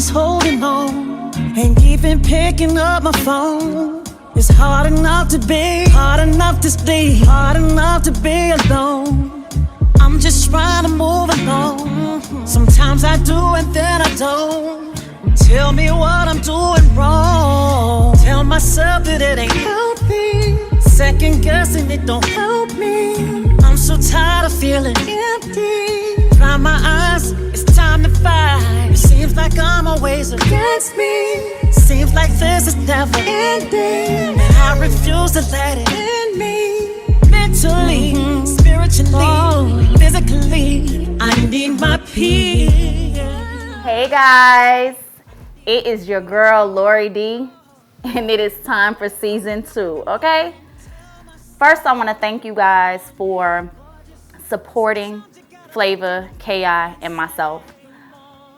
just holding on. Ain't even picking up my phone. It's hard enough to be, hard enough to stay, hard enough to be alone. I'm just trying to move along. Sometimes I do and then I don't. Tell me what I'm doing wrong. Tell myself that it ain't healthy. Second guessing it don't help me. I'm so tired of feeling empty. Dry my eyes, it's time to fight. It seems like I'm always against me. Seems like this is never ending, and I refuse to let it end me. Mentally, spiritually, physically, I need my peace. Hey guys, it is your girl Lori Dee, and it is time for season 2, okay? First, I want to thank you guys for supporting Flavor, KI, and myself.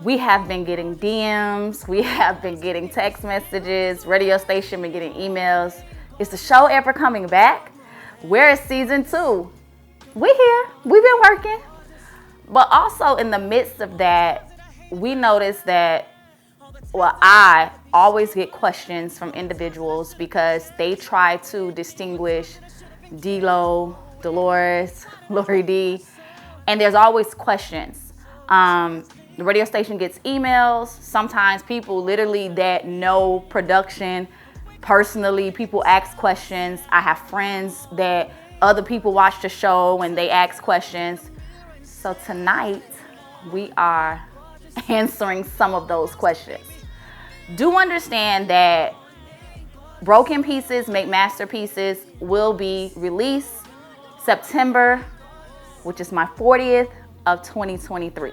We have been getting DMs, we have been getting text messages, radio station been getting emails. Is the show ever coming back? Where is season 2? We here, we've been working. But also in the midst of that, we noticed that, I always get questions from individuals because they try to distinguish D-Lo, Dolores, Lori Dee, and there's always questions. The radio station gets emails. Sometimes people literally that know production personally, people ask questions. I have friends that other people watch the show and they ask questions. So tonight we are answering some of those questions. Do understand that Broken Pieces Make Masterpieces will be released September, which is my 40th of 2023.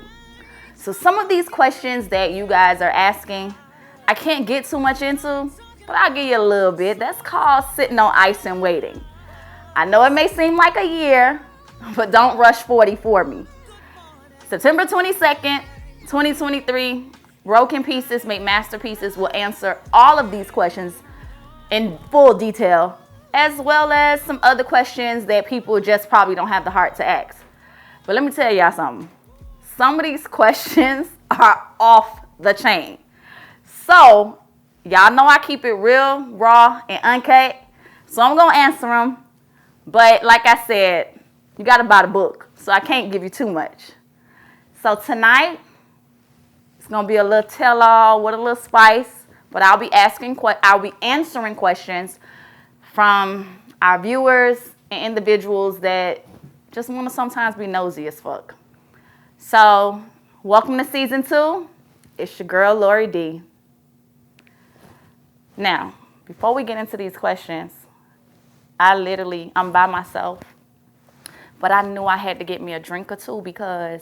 So some of these questions that you guys are asking, I can't get too much into, but I'll give you a little bit. That's called sitting on ice and waiting. I know it may seem like a year, but don't rush 40 for me. September 22nd, 2023, Broken Pieces Make Masterpieces will answer all of these questions in full detail, as well as some other questions that people just probably don't have the heart to ask. But let me tell y'all something. Some of these questions are off the chain. So, y'all know I keep it real, raw, and uncut. So I'm going to answer them. But like I said, you got to buy the book. So I can't give you too much. So tonight, it's going to be a little tell-all with a little spice. But I'll be answering questions from our viewers and individuals that just want to sometimes be nosy as fuck. So, welcome to season 2. It's your girl, Lori Dee. Now, before we get into these questions, I'm by myself. But I knew I had to get me a drink or two because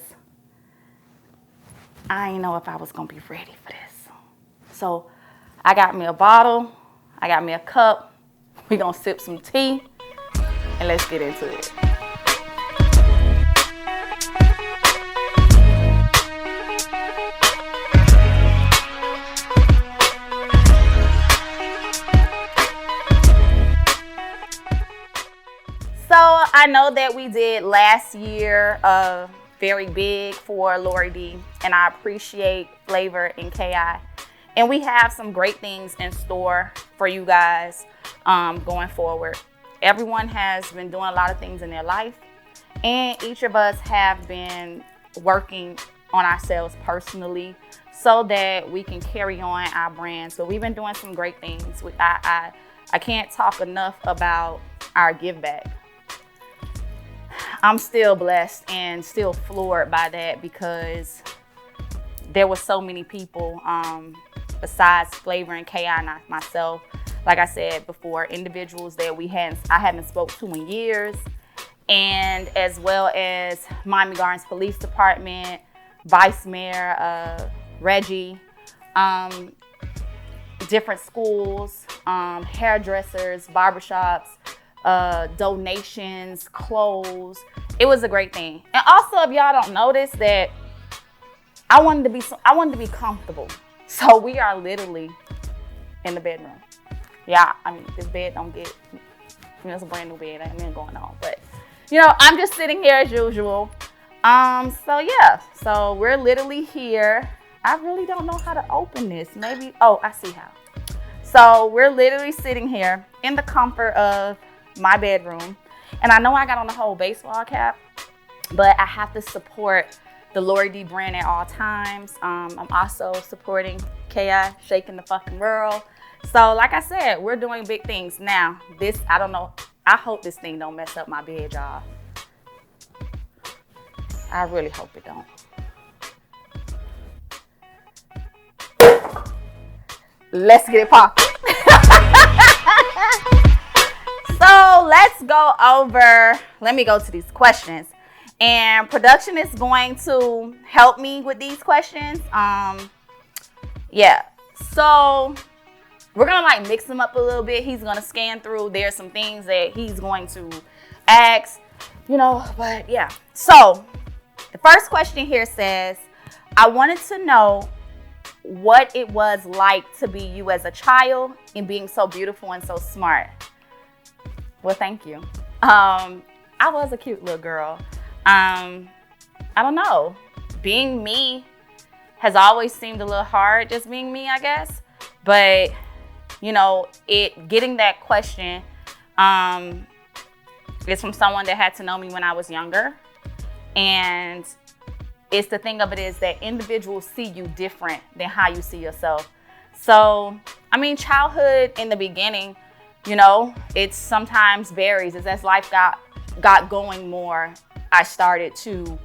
I didn't know if I was going to be ready for this. So, I got me a bottle. I got me a cup. We're going to sip some tea. And let's get into it. So I know that we did last year very big for Lori Dee, and I appreciate Flavor and KI. And we have some great things in store for you guys going forward. Everyone has been doing a lot of things in their life, and each of us have been working on ourselves personally so that we can carry on our brand. So we've been doing some great things. I can't talk enough about our give back. I'm still blessed and still floored by that because there were so many people besides Flavor and KI and myself, like I said before, individuals that I haven't spoke to in years, and as well as Miami Gardens Police Department, Vice Mayor Reggie, different schools, hairdressers, barbershops, donations, clothes. It was a great thing. And also, if y'all don't notice that I wanted to be comfortable. So we are literally in the bedroom. Yeah, I mean, this bed don't get, it's a brand new bed, ain't nothing going on. But, I'm just sitting here as usual. So we're literally here. I really don't know how to open this. Maybe, oh, I see how. So we're literally sitting here in the comfort of my bedroom. And I know I got on the whole baseball cap, but I have to support the Lori Dee brand at all times. I'm also supporting KI, shaking the fucking world. So like I said, we're doing big things. Now, this, I don't know. I hope this thing don't mess up my bed, y'all. I really hope it don't. Let's get it popping. So let's go over, let me go to these questions. And production is going to help me with these questions. Yeah, so we're gonna like mix them up a little bit. He's gonna scan through. There's some things that he's going to ask, you know, but yeah. So the first question here says, I wanted to know what it was like to be you as a child and being so beautiful and so smart. Well, thank you. I was a cute little girl. I don't know. Being me has always seemed a little hard, just being me, I guess. But, you know, getting that question is from someone that had to know me when I was younger. And it's the thing of it is that individuals see you different than how you see yourself. So, I mean, childhood in the beginning, you know, it sometimes varies. As life got going more, I started to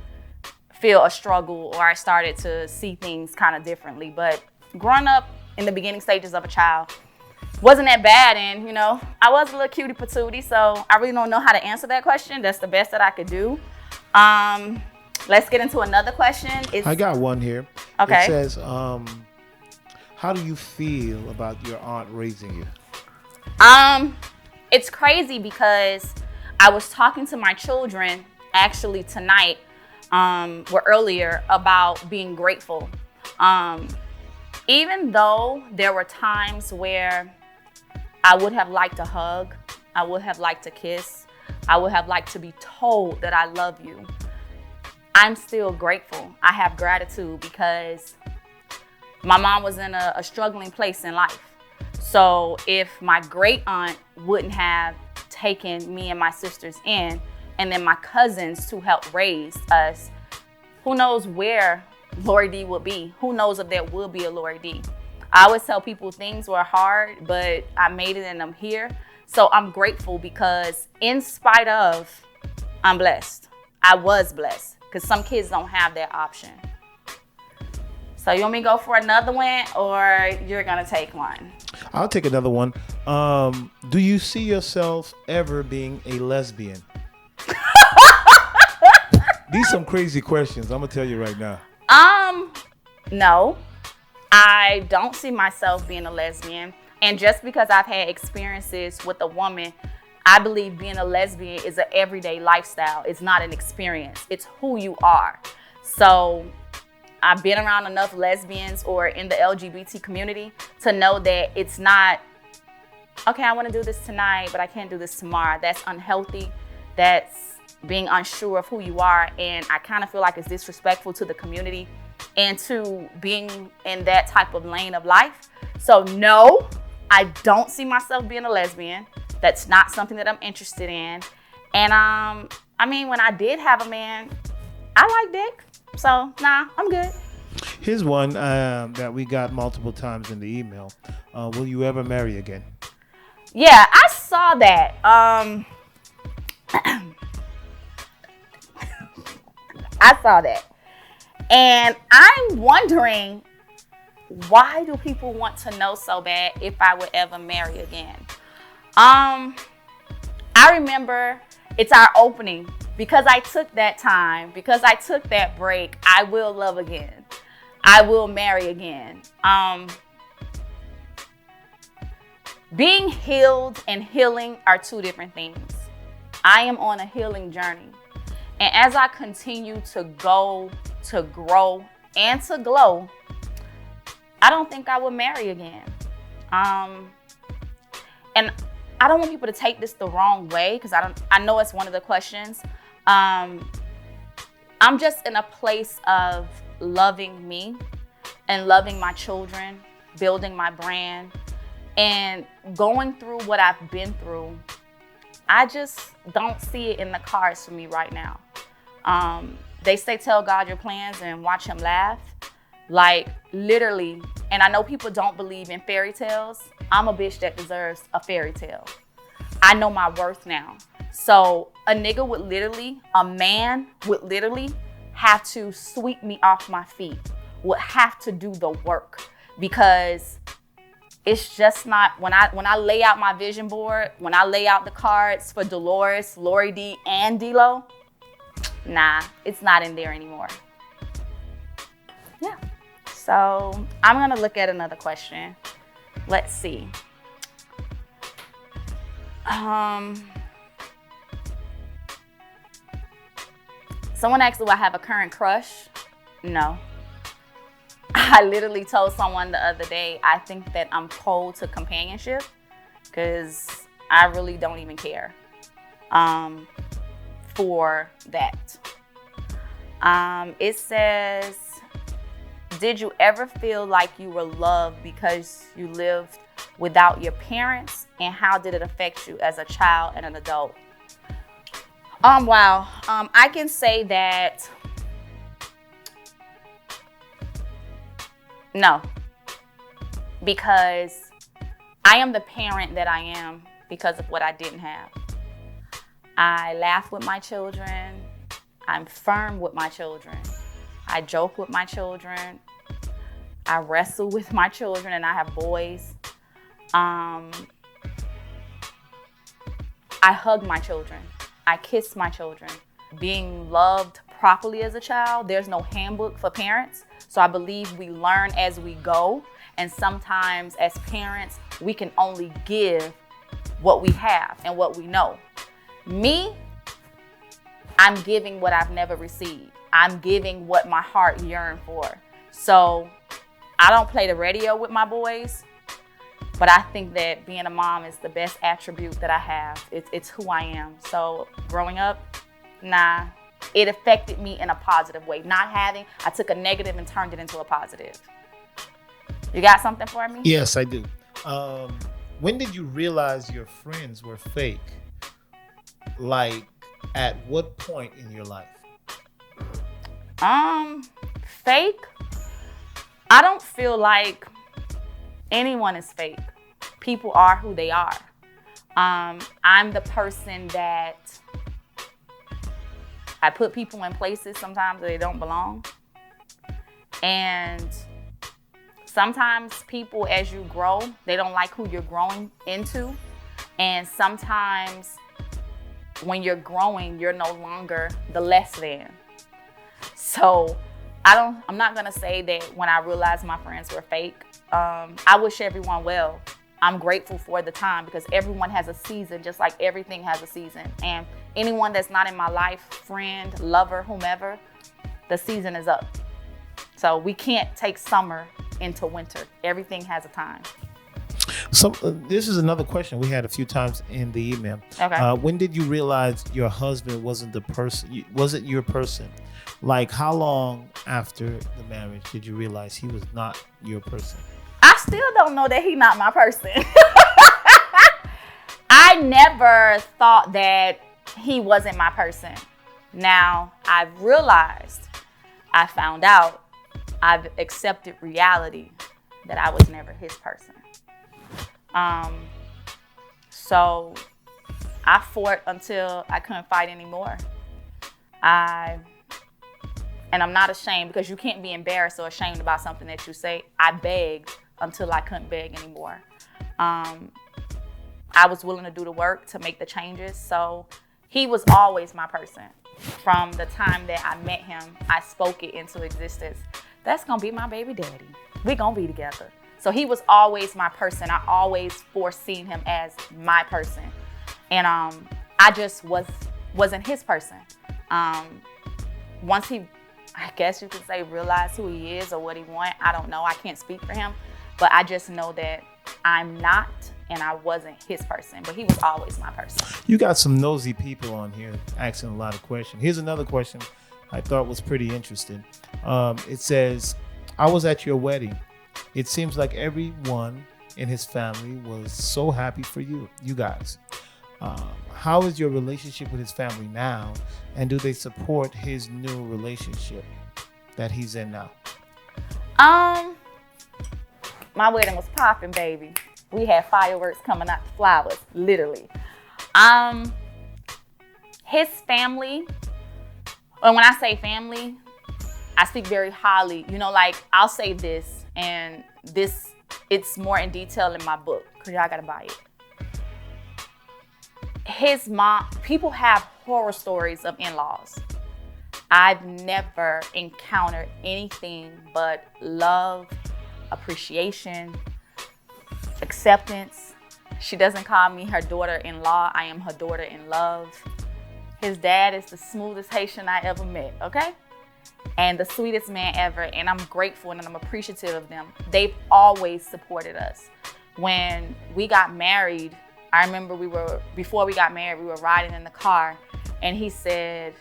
feel a struggle, or I started to see things kind of differently. But growing up in the beginning stages of a child wasn't that bad. And, you know, I was a little cutie patootie, so I really don't know how to answer that question. That's the best that I could do. Let's get into another question. I got one here. Okay. It says, how do you feel about your aunt raising you? It's crazy because I was talking to my children actually tonight, or earlier, about being grateful. Even though there were times where I would have liked a hug, I would have liked a kiss, I would have liked to be told that I love you, I'm still grateful. I have gratitude because my mom was in a struggling place in life. So if my great aunt wouldn't have taken me and my sisters in, and then my cousins to help raise us, who knows where Lori Dee would be? Who knows if there will be a Lori Dee? I always tell people things were hard, but I made it and I'm here. So I'm grateful because in spite of, I'm blessed. I was blessed because some kids don't have that option. So you want me to go for another one, or you're gonna take one? I'll take another one. Do you see yourself ever being a lesbian? These some crazy questions. I'm gonna tell you right now. No, I don't see myself being a lesbian. And just because I've had experiences with a woman, I believe being a lesbian is an everyday lifestyle. It's not an experience. It's who you are. So I've been around enough lesbians or in the LGBT community to know that it's not, okay, I want to do this tonight, but I can't do this tomorrow. That's unhealthy. That's being unsure of who you are. And I kind of feel like it's disrespectful to the community and to being in that type of lane of life. So no, I don't see myself being a lesbian. That's not something that I'm interested in. And I mean, when I did have a man, I like dick. So nah, I'm good. Here's one that we got multiple times in the email. Will you ever marry again? Yeah, I saw that. I saw that. And I'm wondering, why do people want to know so bad if I would ever marry again? I remember it's our opening. Because I took that time, because I took that break, I will love again. I will marry again. Being healed and healing are two different things. I am on a healing journey. And as I continue to go, to grow, and to glow, I don't think I will marry again. And I don't want people to take this the wrong way, because I know it's one of the questions. I'm just in a place of loving me and loving my children, building my brand, and going through what I've been through, I just don't see it in the cards for me right now. They say tell God your plans and watch him laugh. Like literally, and I know people don't believe in fairy tales. I'm a bitch that deserves a fairy tale. I know my worth now. So a nigga would literally, a man would literally have to sweep me off my feet, would have to do the work, because it's just not, when I lay out my vision board, when I lay out the cards for Dolores, Lori Dee, and D-Lo, nah, it's not in there anymore. Yeah. So I'm gonna look at another question. Let's see. Someone asked, do I have a current crush? No. I literally told someone the other day, I think that I'm cold to companionship because I really don't even care for that. It says, did you ever feel like you were loved because you lived without your parents, and how did it affect you as a child and an adult? Wow. I can say that no, because I am the parent that I am because of what I didn't have. I laugh with my children. I'm firm with my children. I joke with my children. I wrestle with my children, and I have boys. I hug my children. I kiss my children. Being loved properly as a child, there's no handbook for parents. So I believe we learn as we go. And sometimes as parents, we can only give what we have and what we know. Me, I'm giving what I've never received. I'm giving what my heart yearned for. So I don't play the radio with my boys, but I think that being a mom is the best attribute that I have. It's who I am. So growing up, nah, it affected me in a positive way. Not having, I took a negative and turned it into a positive. You got something for me? Yes, I do. When did you realize your friends were fake? Like, at what point in your life? Fake? I don't feel like anyone is fake. People are who they are. I'm the person that I put people in places sometimes that they don't belong. And sometimes people, as you grow, they don't like who you're growing into. And sometimes when you're growing, you're no longer the less than. So I'm not gonna say that when I realized my friends were fake. I wish everyone well. I'm grateful for the time because everyone has a season, just like everything has a season. And anyone that's not in my life, friend, lover, whomever, the season is up. So we can't take summer into winter. Everything has a time. So this is another question we had a few times in the email. Okay. When did you realize your husband wasn't wasn't your person? Like, how long after the marriage did you realize he was not your person? I still don't know that he's not my person. I never thought that he wasn't my person. Now, I've realized, I found out, I've accepted reality that I was never his person. So I fought until I couldn't fight anymore. And I'm not ashamed, because you can't be embarrassed or ashamed about something that you say. I begged until I couldn't beg anymore. I was willing to do the work to make the changes. So he was always my person. From the time that I met him, I spoke it into existence. That's gonna be my baby daddy. We're gonna be together. So he was always my person. I always foreseen him as my person. And I just wasn't his person. Once he, I guess you could say, realized who he is or what he wants, I don't know. I can't speak for him. But I just know that I'm not and I wasn't his person. But he was always my person. You got some nosy people on here asking a lot of questions. Here's another question I thought was pretty interesting. It says, I was at your wedding. It seems like everyone in his family was so happy for you guys. How is your relationship with his family now, and do they support his new relationship that he's in now? Um, my wedding was popping, baby. We had fireworks coming out the flowers, literally. His family, and when I say family, I speak very highly. You know, like I'll say this, and this, it's more in detail in my book, because y'all gotta buy it. His mom, people have horror stories of in-laws. I've never encountered anything but love, appreciation, acceptance. She doesn't call me her daughter-in-law. I am her daughter-in-love. His dad is the smoothest Haitian I ever met, okay? And the sweetest man ever. And I'm grateful and I'm appreciative of them. They've always supported us. When we got married, I remember before we got married, we were riding in the car and he said,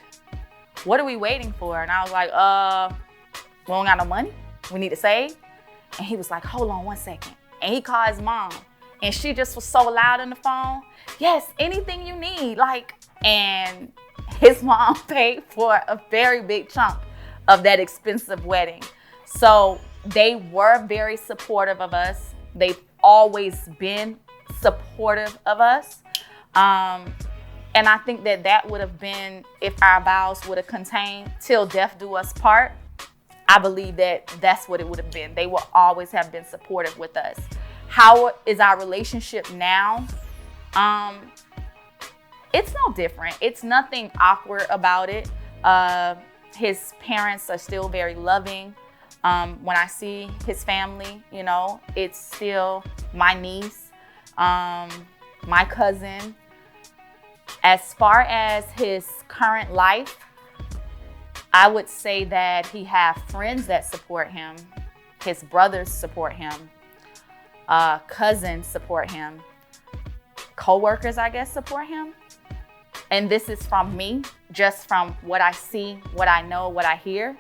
"What are we waiting for?" And I was like, we don't got no money. We need to save. And he was like, "Hold on 1 second." And he called his mom and she just was so loud on the phone. "Yes, anything you need." And his mom paid for a very big chunk of that expensive wedding. So they were very supportive of us. They've always been supportive of us. And I think that would have been, if our vows would have contained "till death do us part," I believe that's what it would have been. They will always have been supportive with us. How is our relationship now? It's no different. It's nothing awkward about it. His parents are still very loving. When I see his family, you know, it's still my niece, my cousin. As far as his current life, I would say that he has friends that support him. His brothers support him. Cousins support him. Co-workers, I guess, support him. And this is from me, just from what I see, what I know, what I hear.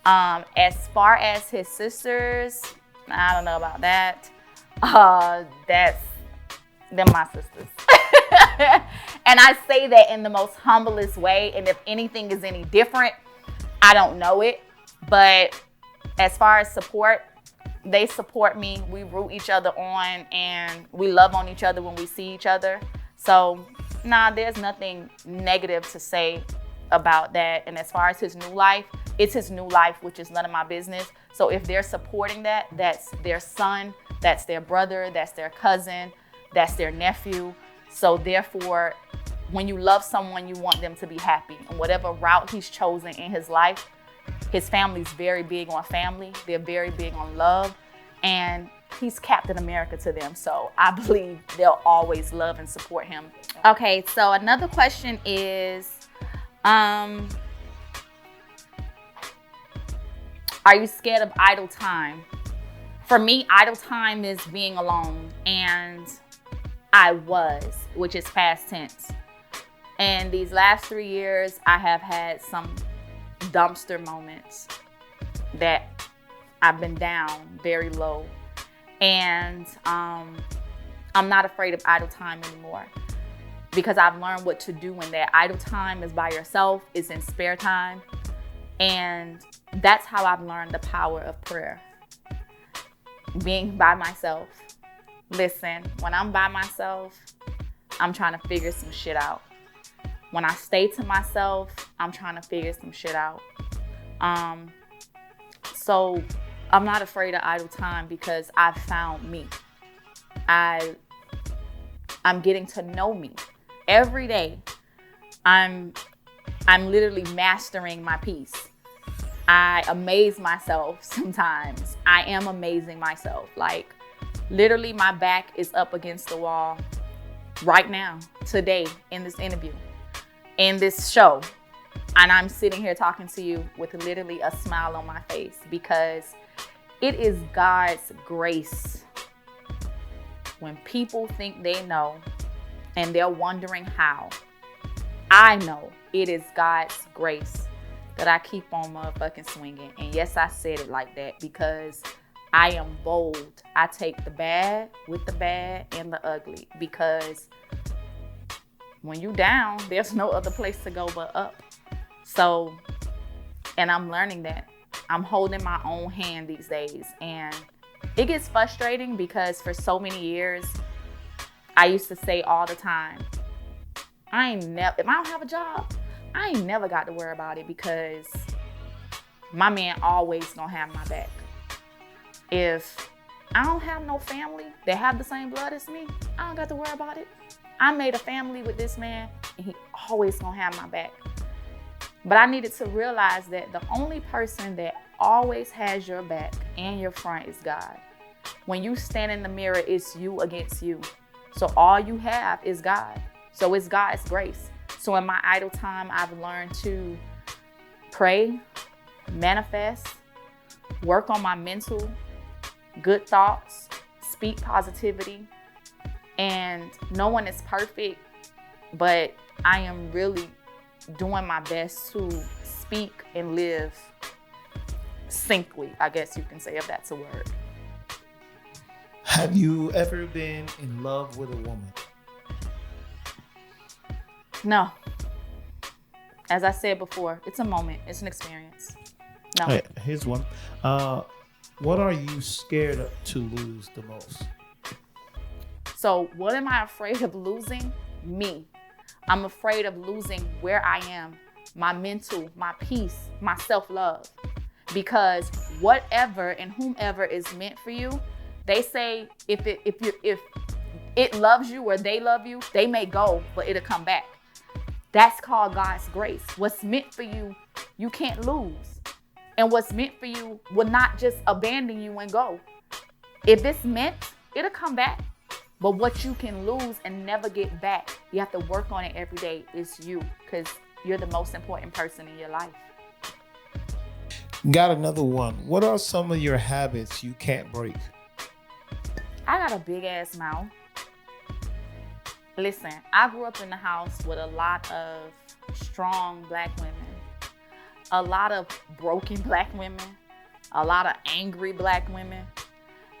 As far as his sisters, I don't know about that. They're my sisters. And I say that in the most humblest way. And if anything is any different, I don't know it. But as far as support, they support me. We root each other on and we love on each other when we see each other. So, there's nothing negative to say about that. And as far as his new life, it's his new life, which is none of my business. So if they're supporting that, that's their son, that's their brother, that's their cousin, that's their nephew. So therefore, when you love someone, you want them to be happy. And whatever route he's chosen in his life, his family's very big on family. They're very big on love. And he's Captain America to them. So I believe they'll always love and support him. Okay, so another question is, are you scared of idle time? For me, idle time is being alone. And I was, which is past tense. And these last 3 years, I have had some dumpster moments that I've been down very low. And I'm not afraid of idle time anymore because I've learned what to do when that idle time is by yourself, is in spare time. And that's how I've learned the power of prayer. Being by myself. Listen, when I'm by myself, I'm trying to figure some shit out. When I stay to myself, I'm trying to figure some shit out. So I'm not afraid of idle time because I've found me. I'm getting to know me. Every day, I'm literally mastering my piece. I amaze myself sometimes. I am amazing myself. Like, literally my back is up against the wall right now, today, in this interview, in this show. And I'm sitting here talking to you with literally a smile on my face because it is God's grace. When people think they know and they're wondering how, I know it is God's grace. that I keep on motherfucking swinging. And yes, I said it like that because I am bold. I take the bad with the bad and the ugly, because when you down, there's no other place to go but up. So, and I'm learning that. I'm holding my own hand these days, and it gets frustrating because for so many years, I used to say all the time, if I don't have a job, I ain't never got to worry about it because my man always gonna have my back. If I don't have no family that have the same blood as me, I don't got to worry about it. I made a family with this man, and he always gonna have my back. But I needed to realize that the only person that always has your back and your front is God. When you stand in the mirror, it's you against you. So all you have is God. So it's God's grace. So in my idle time, I've learned to pray, manifest, work on my mental, good thoughts, speak positivity. And no one is perfect, but I am really doing my best to speak and live syncly, I guess you can say, if that's a word. Have you ever been in love with a woman? No. As I said before, it's a moment. It's an experience. No. Hey, here's one. What are you scared to lose the most? So what am I afraid of losing? Me. I'm afraid of losing where I am, my mental, my peace, my self-love. Because whatever and whomever is meant for you, they say if it loves you or they love you, they may go, but it'll come back. That's called God's grace. What's meant for you, you can't lose. And what's meant for you will not just abandon you and go. If it's meant, it'll come back. But what you can lose and never get back, you have to work on it every day, is you, because you're the most important person in your life. Got another one. What are some of your habits you can't break? I got a big ass mouth. Listen, I grew up in the house with a lot of strong Black women, a lot of broken Black women, a lot of angry Black women.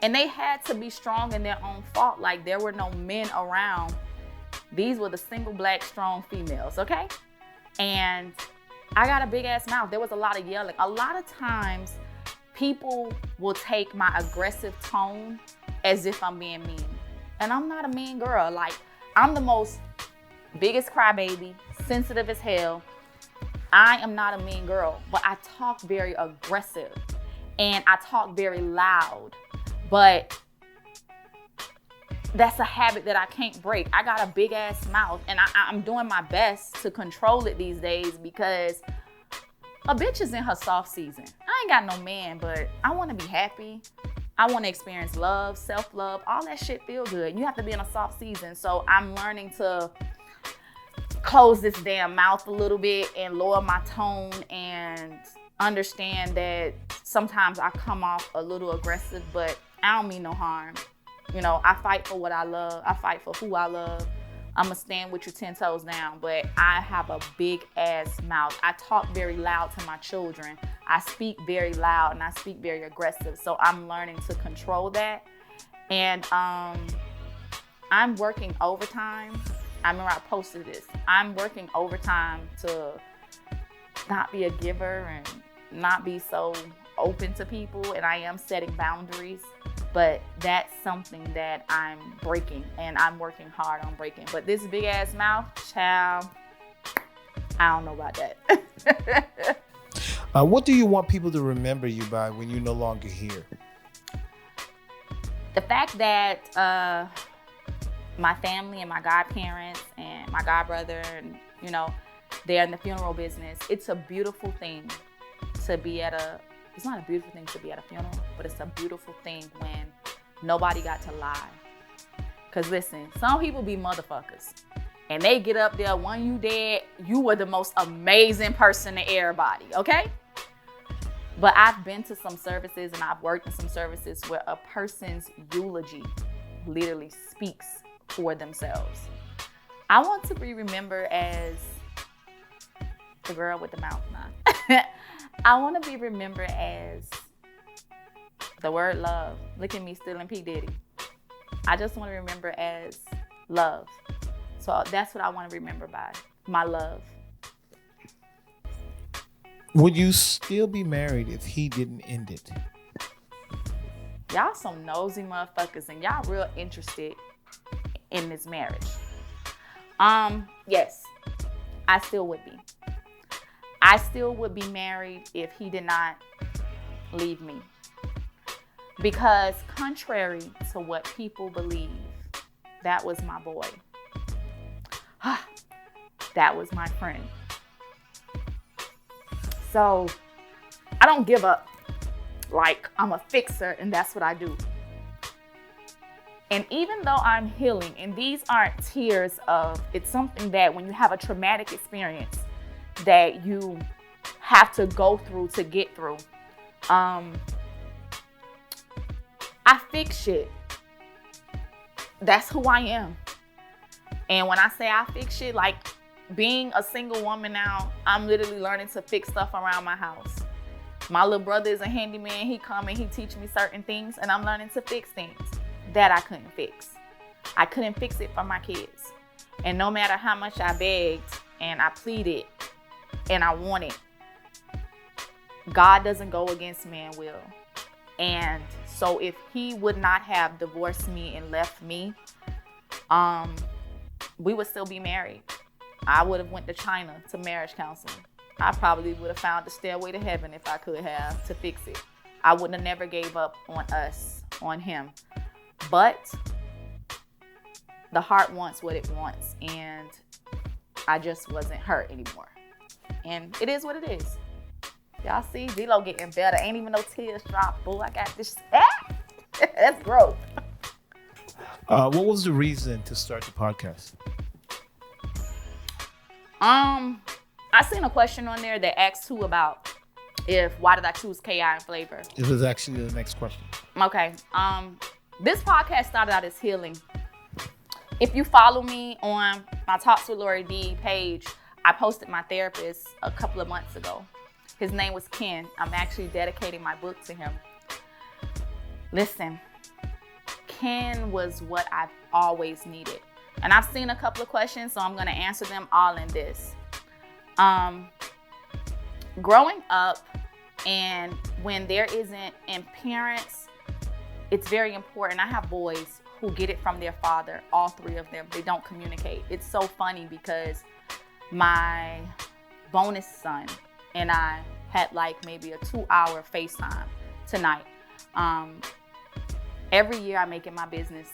And they had to be strong in their own fault. Like, there were no men around. These were the single Black strong females, okay? And I got a big ass mouth. There was a lot of yelling. A lot of times people will take my aggressive tone as if I'm being mean. And I'm not a mean girl. Like, I'm the most biggest crybaby, sensitive as hell. I am not a mean girl, but I talk very aggressive and I talk very loud. But that's a habit that I can't break. I got a big ass mouth, and I'm doing my best to control it these days because a bitch is in her soft season. I ain't got no man, but I want to be happy. I want to experience love, self-love, all that shit feel good. You have to be in a soft season. So I'm learning to close this damn mouth a little bit and lower my tone and understand that sometimes I come off a little aggressive, but I don't mean no harm. You know, I fight for what I love. I fight for who I love. I'm going to stand with you 10 toes down, but I have a big ass mouth. I talk very loud to my children. I speak very loud and I speak very aggressive. So I'm learning to control that. And I'm working overtime. I remember I posted this. I'm working overtime to not be a giver and not be so open to people. And I am setting boundaries. But that's something that I'm breaking, and I'm working hard on breaking. But this big ass mouth, child, I don't know about that. What do you want people to remember you by when you're no longer here? The fact that my family and my godparents and my godbrother, and you know, they're in the funeral business. It's a beautiful thing to be at a. It's not a beautiful thing to be at a funeral, but it's a beautiful thing when nobody got to lie. Because listen, some people be motherfuckers. And they get up there, when you dead, you were the most amazing person to everybody, okay? But I've been to some services and I've worked in some services where a person's eulogy literally speaks for themselves. I want to be remembered as The girl with the mouth now. I want to be remembered as the word love. Look at me still in P. Diddy. I just want to remember as love. So that's what I want to remember by. My love. Would you still be married if he didn't end it? Y'all some nosy motherfuckers and y'all real interested in this marriage. Yes, I still would be. I still would be married if he did not leave me. Because contrary to what people believe, that was my boy. That was my friend. So I don't give up. Like I'm a fixer and that's what I do. And even though I'm healing, and these aren't tears of, it's something that when you have a traumatic experience that you have to go through to get through. I fix shit. That's who I am. And when I say I fix shit, like being a single woman now, I'm literally learning to fix stuff around my house. My little brother is a handyman. He come and he teach me certain things, and I'm learning to fix things that I couldn't fix. I couldn't fix it for my kids. And no matter how much I begged and I pleaded and I wanted, God doesn't go against man's will. And so if he would not have divorced me and left me, we would still be married. I would have went to China to marriage counseling. I probably would have found the stairway to heaven if I could have to fix it. I wouldn't have never gave up on us, on him. But the heart wants what it wants, and I just wasn't hurt anymore. And it is what it is. Y'all see, D-Lo getting better. Ain't even no tears dropped, boo. I got this. That's growth. What was the reason to start the podcast? I seen a question on there that asked who about why did I choose KI and flavor? It was actually the next question. Okay. This podcast started out as healing. If you follow me on my Talks with Lori Dee page, I posted my therapist a couple of months ago. His name was Ken. I'm actually dedicating my book to him. Listen, Ken was what I've always needed. And I've seen a couple of questions, so I'm going to answer them all in this. Growing up, and when there isn't, and parents, it's very important. I have boys who get it from their father, all three of them. They don't communicate. It's so funny because my bonus son and I had like maybe a 2-hour FaceTime tonight. Every year I make it my business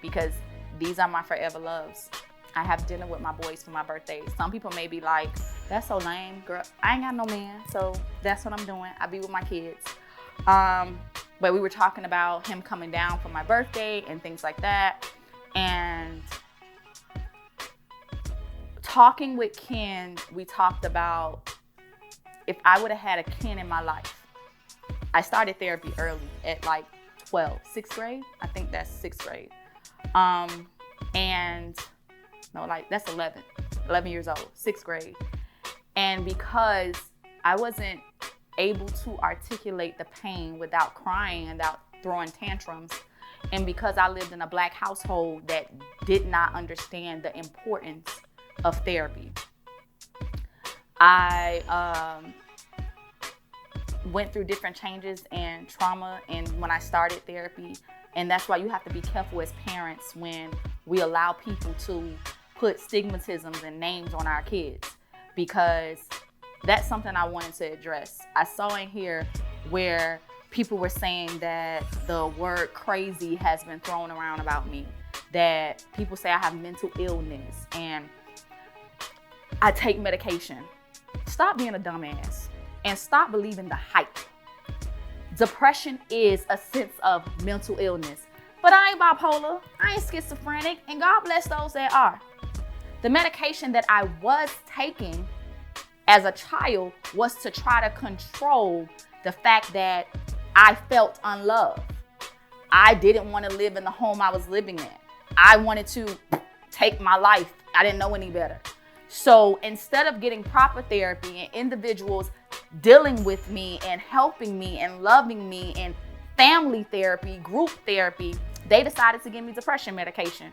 because these are my forever loves. I have dinner with my boys for my birthday. Some people may be like, that's so lame, girl. I ain't got no man, so that's what I'm doing. I be with my kids. But we were talking about him coming down for my birthday and things like that. And talking with Ken, we talked about if I would have had a Ken in my life. I started therapy early at like 12, 6th grade. I think that's 6th grade. That's 11 years old, 6th grade. And because I wasn't able to articulate the pain without crying and without throwing tantrums, and because I lived in a Black household that did not understand the importance of therapy, I went through different changes and trauma and when I started therapy. And that's why you have to be careful as parents when we allow people to put stigmatisms and names on our kids, because that's something I wanted to address. I saw in here where people were saying that the word crazy has been thrown around about me, that people say I have mental illness and I take medication. Stop being a dumbass and stop believing the hype. Depression is a sense of mental illness. But I ain't bipolar, I ain't schizophrenic, and God bless those that are. The medication that I was taking as a child was to try to control the fact that I felt unloved. I didn't want to live in the home I was living in. I wanted to take my life. I didn't know any better. So instead of getting proper therapy and individuals dealing with me and helping me and loving me and family therapy, group therapy, they decided to give me depression medication.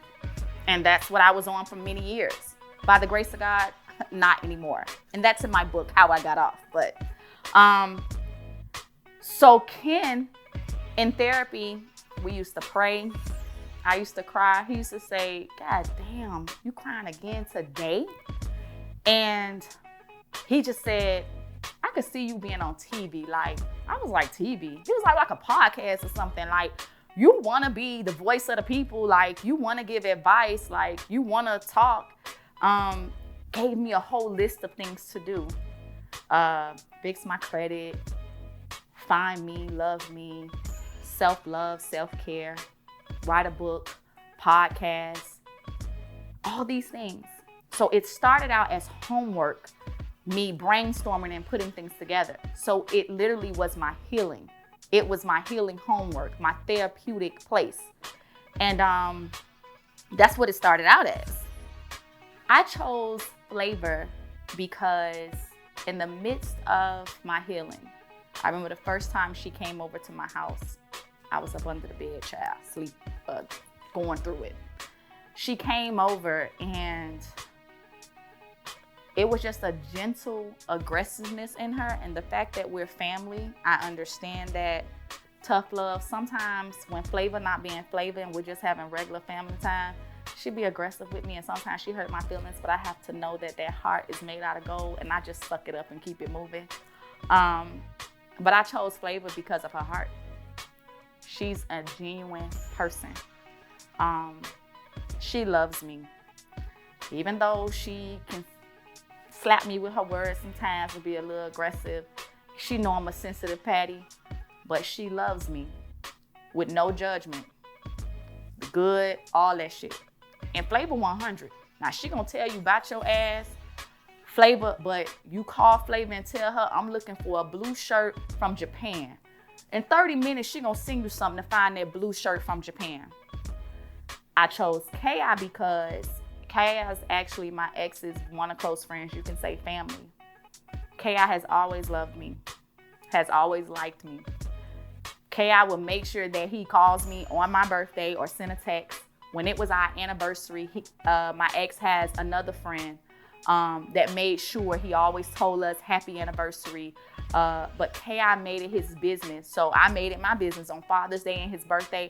And that's what I was on for many years. By the grace of God, not anymore. And that's in my book, How I Got Off. But so Ken, in therapy, we used to pray. I used to cry. He used to say, God damn, you crying again today? And he just said, I could see you being on TV. Like, I was like, TV? He was like a podcast or something. Like, you want to be the voice of the people. Like, you want to give advice. Like, you want to talk. Gave me a whole list of things to do. Fix my credit, find me, love me, self-love, self-care, write a book, podcast, all these things. So it started out as homework, me brainstorming and putting things together. So it literally was my healing. It was my healing homework, my therapeutic place. And that's what it started out as. I chose Flavor because in the midst of my healing, I remember the first time she came over to my house, I was up under the bed, child, sleep, going through it. She came over and it was just a gentle aggressiveness in her. And the fact that we're family, I understand that tough love. Sometimes when Flavor not being Flavor and we're just having regular family time, she'd be aggressive with me, and sometimes she hurt my feelings, but I have to know that that heart is made out of gold, and I just suck it up and keep it moving. But I chose Flavor because of her heart. She's a genuine person. She loves me. Even though she can slap me with her words sometimes and be a little aggressive, she know I'm a sensitive patty, but she loves me with no judgment. Good, all that shit. And Flavor 100. Now she gonna tell you about your ass, Flavor, but you call Flavor and tell her I'm looking for a blue shirt from Japan. In 30 minutes, she gonna sing you something to find that blue shirt from Japan. I chose K.I. because K.I. is actually my ex's one of close friends, you can say family. K.I. has always loved me, has always liked me. K.I. will make sure that he calls me on my birthday or send a text. When it was our anniversary, my ex has another friend that made sure he always told us happy anniversary. But K.I. made it his business. So I made it my business on Father's Day and his birthday.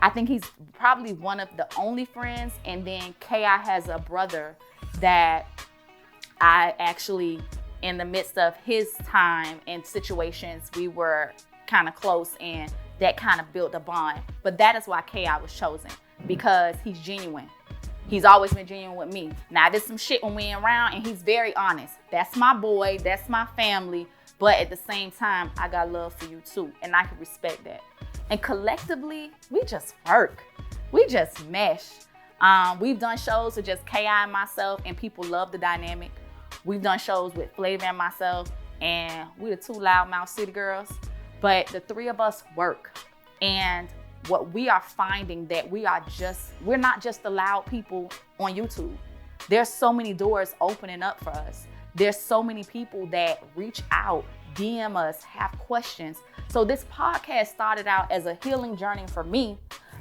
I think he's probably one of the only friends. And then K.I. has a brother that I actually, in the midst of his time and situations, we were kind of close, and that kind of built a bond. But that is why K.I. was chosen, because he's genuine. He's always been genuine with me. Now, there's some shit when we ain't around, and he's very honest. That's my boy, that's my family, but at the same time, I got love for you too, and I can respect that. And collectively, we just work. We just mesh. We've done shows with just K.I. and myself, and people love the dynamic. We've done shows with Flavor and myself, and we the two loudmouth city girls, but the three of us work. And what we are finding that we're not just the loud people on YouTube. There's so many doors opening up for us. There's so many people that reach out, DM us, have questions. So this podcast started out as a healing journey for me,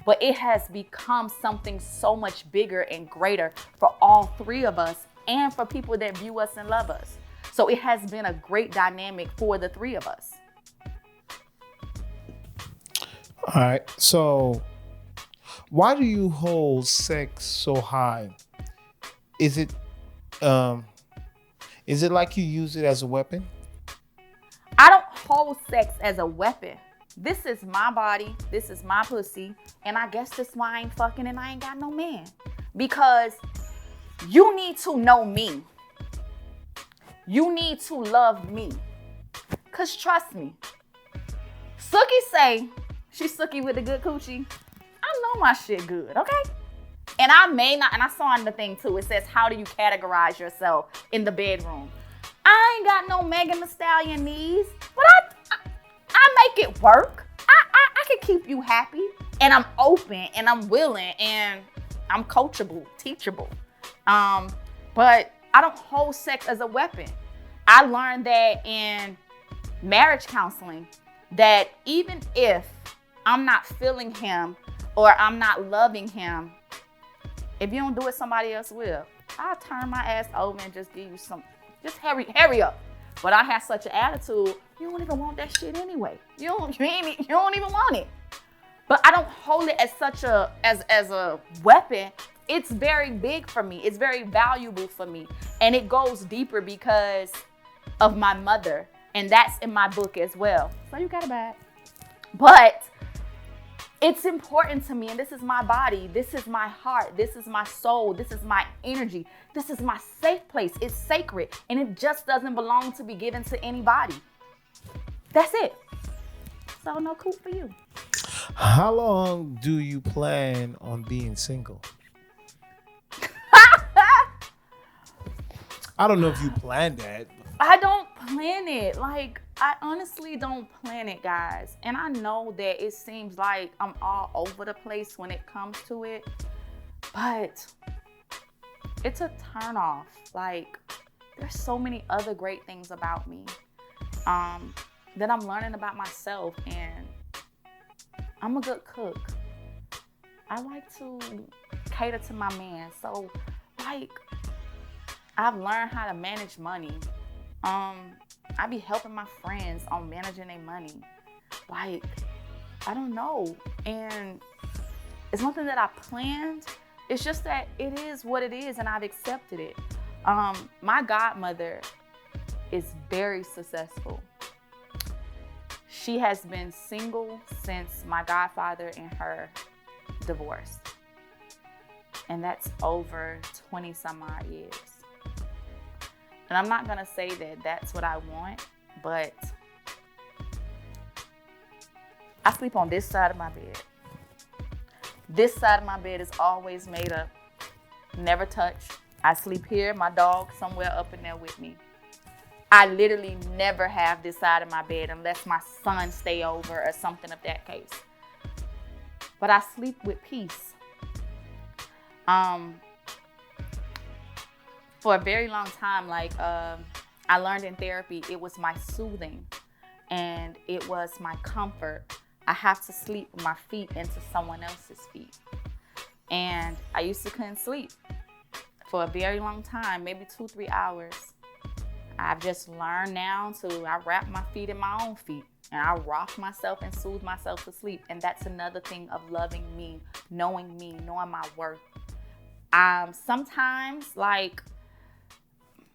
but it has become something so much bigger and greater for all three of us and for people that view us and love us. So it has been a great dynamic for the three of us. All right. So why do you hold sex so high? Is it like you use it as a weapon? I don't hold sex as a weapon. This is my body. This is my pussy. And I guess that's why I ain't fucking and I ain't got no man. Because you need to know me. You need to love me. Because trust me, Suki say she's Suki with a good coochie. I know my shit good, okay? And I may not, and I saw in the thing too, it says, how do you categorize yourself in the bedroom? I ain't got no Megan Thee Stallion knees, but I make it work. I can keep you happy, and I'm open, and I'm willing, and I'm coachable, teachable. But I don't hold sex as a weapon. I learned that in marriage counseling, that even if I'm not feeling him or I'm not loving him, if you don't do it, somebody else will. I'll turn my ass over and just give you some, just hurry up. But I have such an attitude, you don't even want that shit anyway. You don't even want it. But I don't hold it as such a weapon. It's very big for me. It's very valuable for me. And it goes deeper because of my mother. And that's in my book as well. So you got it back. But it's important to me, and this is my body, this is my heart, this is my soul, this is my energy, this is my safe place. It's sacred, and it just doesn't belong to be given to anybody. That's it. So no cool for you. How long do you plan on being single? I don't know if you planned that. I don't plan it. Like, I honestly don't plan it, guys. And I know that it seems like I'm all over the place when it comes to it, but it's a turn off. Like, there's so many other great things about me that I'm learning about myself, and I'm a good cook. I like to cater to my man. So, like, I've learned how to manage money. I be helping my friends on managing their money. Like, I don't know. And it's nothing that I planned. It's just that it is what it is, and I've accepted it. My godmother is very successful. She has been single since my godfather and her divorced. And that's over 20 some odd years. And I'm not gonna say that that's what I want, but I sleep on this side of my bed. This side of my bed is always made up, never touched. I sleep here, my dog somewhere up in there with me. I literally never have this side of my bed unless my son stay over or something of that case. But I sleep with peace. For a very long time, like I learned in therapy, it was my soothing and it was my comfort. I have to sleep with my feet into someone else's feet. And I used to couldn't sleep for a very long time, maybe 2-3 hours. I've just learned now I wrap my feet in my own feet and I rock myself and soothe myself to sleep. And that's another thing of loving me, knowing my worth. Sometimes, like,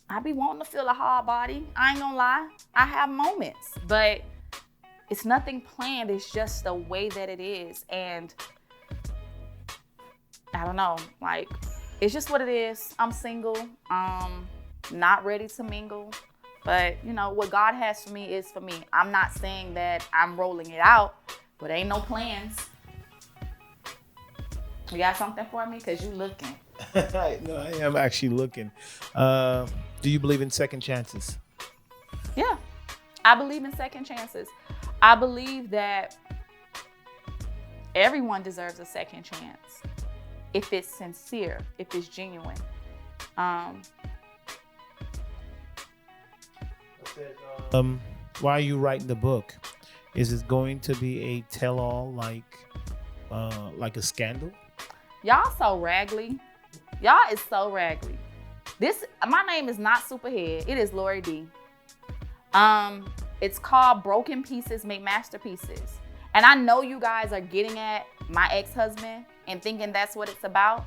I be wanting to feel a hard body. I ain't gonna lie. I have moments, but it's nothing planned. It's just the way that it is. And I don't know, like, it's just what it is. I'm single, not ready to mingle, but you know, what God has for me is for me. I'm not saying that I'm rolling it out, but ain't no plans. You got something for me? Cause you looking. No, I am actually looking. Do you believe in second chances? Yeah, I believe in second chances. I believe that everyone deserves a second chance if it's sincere, if it's genuine. Why are you writing the book? Is it going to be a tell-all like a scandal? Y'all so raggedy. Y'all is so raggedy. My name is not Superhead. It is Lori Dee. It's called Broken Pieces Make Masterpieces. And I know you guys are getting at my ex-husband and thinking that's what it's about.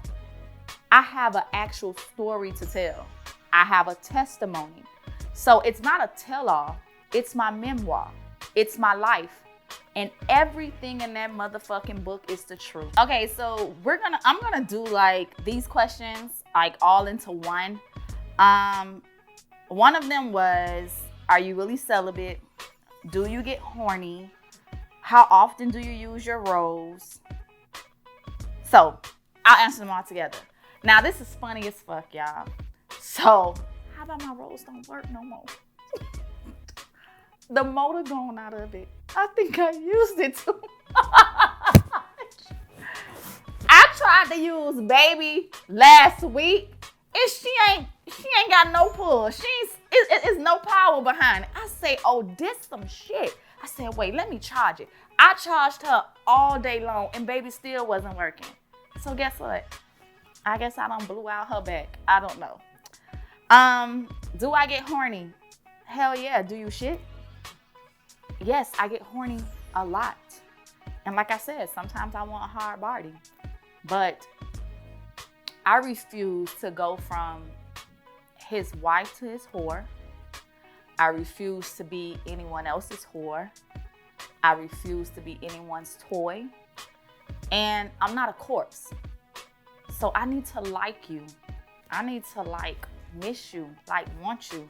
I have an actual story to tell. I have a testimony. So it's not a tell-all. It's my memoir. It's my life. And everything in that motherfucking book is the truth. Okay, so I'm gonna do like these questions like all into one. One of them was, are you really celibate? Do you get horny? How often do you use your rose? So I'll answer them all together. Now this is funny as fuck, y'all. So how about my rose don't work no more? The motor gone out of it. I think I used it too much. I tried to use Baby last week and she ain't she ain't got no pull. It's no power behind it. I say, oh, this some shit. I said, wait, let me charge it. I charged her all day long, and baby still wasn't working. So guess what? I guess I done blew out her back. I don't know. Do I get horny? Hell yeah. Do you shit? Yes, I get horny a lot. And like I said, sometimes I want a hard body. But I refuse to go from his wife to his whore. I refuse to be anyone else's whore. I refuse to be anyone's toy. And I'm not a corpse. So I need to like you. I need to miss you, want you.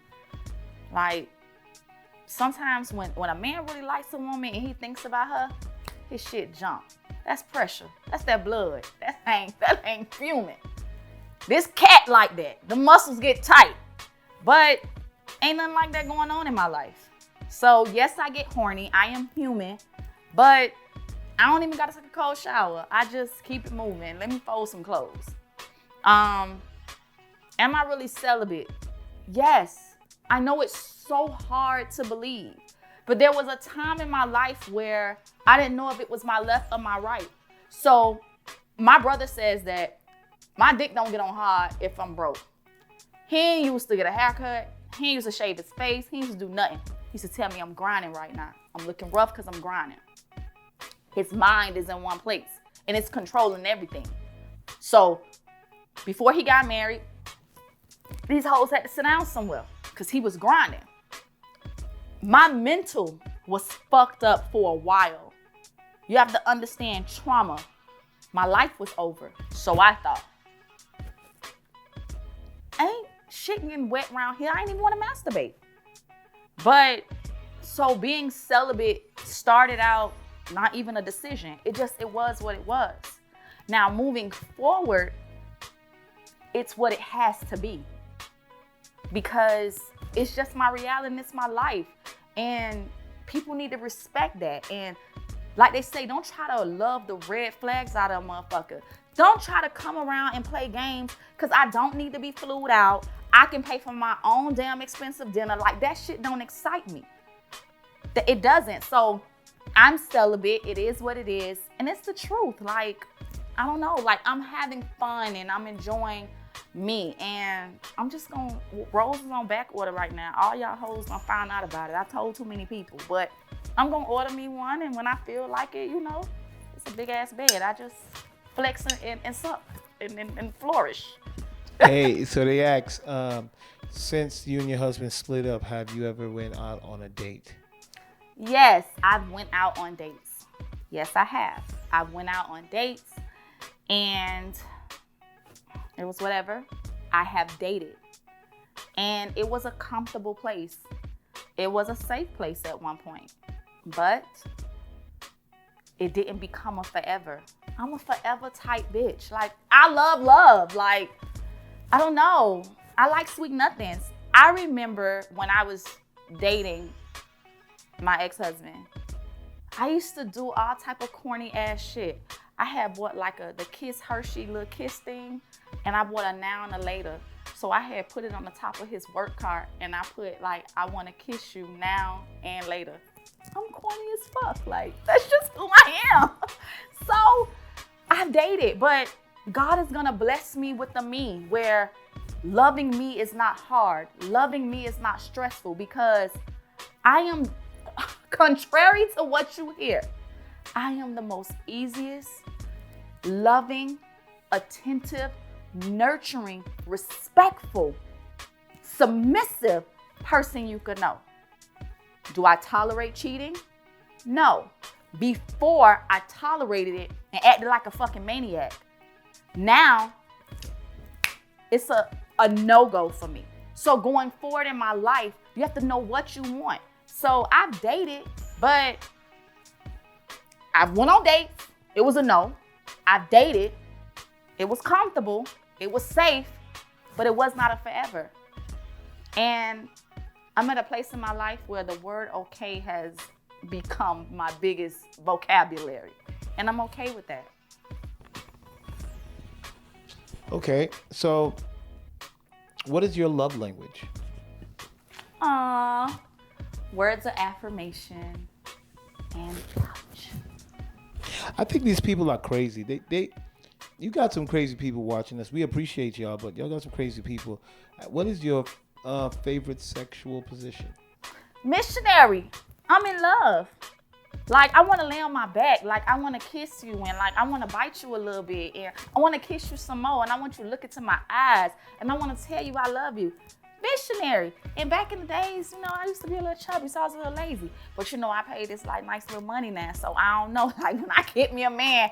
Sometimes when a man really likes a woman and he thinks about her, his shit jump. That's pressure. That's that blood. That ain't fuming. This cat like that. The muscles get tight. But ain't nothing like that going on in my life. So yes, I get horny. I am human. But I don't even gotta take a cold shower. I just keep it moving. Let me fold some clothes. Am I really celibate? Yes. I know it's so hard to believe. But there was a time in my life where I didn't know if it was my left or my right. So my brother says that my dick don't get on hard if I'm broke. He ain't used to get a haircut. He ain't used to shave his face. He used to do nothing. He used to tell me I'm grinding right now. I'm looking rough because I'm grinding. His mind is in one place and it's controlling everything. So before he got married, these hoes had to sit down somewhere because he was grinding. My mental was fucked up for a while. You have to understand trauma. My life was over, so I thought. Ain't shit getting wet around here. I ain't even want to masturbate. But so being celibate started out not even a decision. It was what it was. Now moving forward, it's what it has to be. Because it's just my reality and it's my life. And people need to respect that. And like they say, don't try to love the red flags out of a motherfucker. Don't try to come around and play games because I don't need to be flued out. I can pay for my own damn expensive dinner. Like that shit don't excite me. It doesn't. So I'm celibate. It is what it is. And it's the truth. I don't know. I'm having fun and I'm enjoying me. And I'm just Rose is on back order right now. All y'all hoes gonna find out about it. I told too many people. But I'm gonna order me one. And when I feel like it, it's a big ass bed. I just flex and suck and flourish. Hey, so they ask, since you and your husband split up, have you ever went out on a date? Yes, I've went out on dates. Yes, I have. I went out on dates and it was whatever. I have dated and it was a comfortable place. It was a safe place at one point, but it didn't become a forever. I'm a forever type bitch. I love love. I don't know. I like sweet nothings. I remember when I was dating my ex-husband, I used to do all type of corny ass shit. I had bought the Kiss Hershey little kiss thing, and I bought a now and a later. So I had put it on the top of his work cart, and I put I want to kiss you now and later. I'm corny as fuck. That's just who I am. So I've dated, but God is gonna bless me with the me where loving me is not hard. Loving me is not stressful because I am, contrary to what you hear, I am the most easiest, loving, attentive, nurturing, respectful, submissive person you could know. Do I tolerate cheating? No. Before I tolerated it and acted like a fucking maniac. Now, it's a no-go for me. So going forward in my life, you have to know what you want. So I've dated, but I've went on dates. It was a no. I've dated. It was comfortable. It was safe, but it was not a forever. And I'm at a place in my life where the word okay has become my biggest vocabulary. And I'm okay with that. Okay, so What is your love language? Words of affirmation and touch. I think these people are crazy. You got some crazy people watching us. We appreciate y'all, but y'all got some crazy people. What is your favorite sexual position? Missionary. I'm in love. Like, I want to lay on my back. Like, I want to kiss you, and like, I want to bite you a little bit, and I want to kiss you some more, and I want you to look into my eyes, and I want to tell you I love you. Missionary. And back in the days, I used to be a little chubby, so I was a little lazy. But I paid this like nice little money now, so I don't know. Like, when I get me a man,